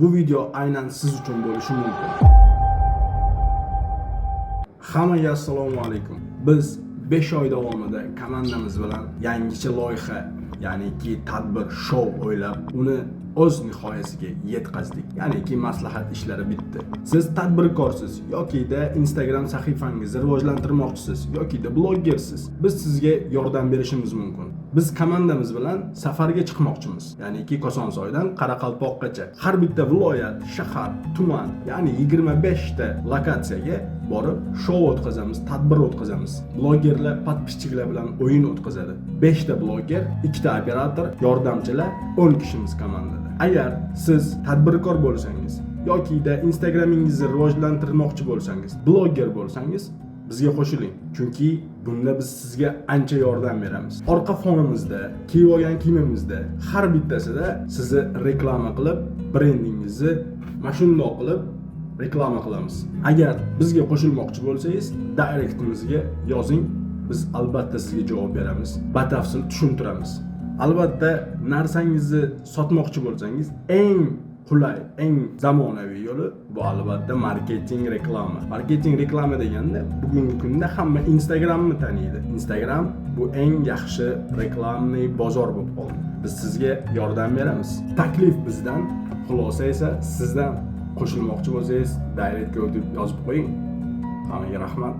Bu video aynan siz uchun bo'lishi mumkin. Hammaga assalomu alaykum. Biz 5 oy davomida komandamiz bilan yangicha loyiha, ya'niki tadbir, show o'ylab, uni o'z nihoyasiga yetkazdik. Ya'niki maslahat ishlari bitdi. Siz tadbirkorsiz yoki-da Instagram sahifangizni rivojlantirmoqchisiz yoki-da bloggersiz. Biz sizga yordam berishimiz mumkin. Biz komandamiz bilan safarga chiqmoqchimiz. Ya'niki Kosonsoydan Qoraqalpoqgacha. Har bitta viloyat, shahar, tuman, ya'ni 25 ta lokatsiyaga borib show o'tkazamiz, tadbir o'tkazamiz. Bloggerlar, podpischilar bilan o'yin o'tkazadi. 5 ta blogger, 2 ta operator, yordamchilar, 10 kishimiz komandada. Agar siz tadbirkor bo'lsangiz yoki-da Instagramingizni rivojlantirmoqchi bo'lsangiz, blogger bo'lsangiz, bizga qo'shiling. Chunki bunda biz sizga ancha yordam beramiz. Orqa fonimizda, kiyib olgan kiyimimizda har bittasida sizni reklama qilib, brendingizni mashundoq qilib reklama qilamiz. Agar bizga qo'shilmoqchi bo'lsangiz, direktimizga yozing. Biz albatta sizga javob beramiz. Batafsil tushuntiramiz. Albatta, narsangizni sotmoqchi bo'lsangiz, eng qulay, eng zamonaviy yo'li bu albatta marketing, reklama. Marketing, reklama deganda bugungi kunda hamma Instagramni taniydi. Instagram bu eng yaxshi reklamniy bozor bo'lib qoldi. Biz sizga yordam beramiz. Taklif bizdan, xulosa esa sizdan. Qo'shilmoqchi bo'lsangiz, direktga o'tib yozib qo'ying. Hammaga rahmat.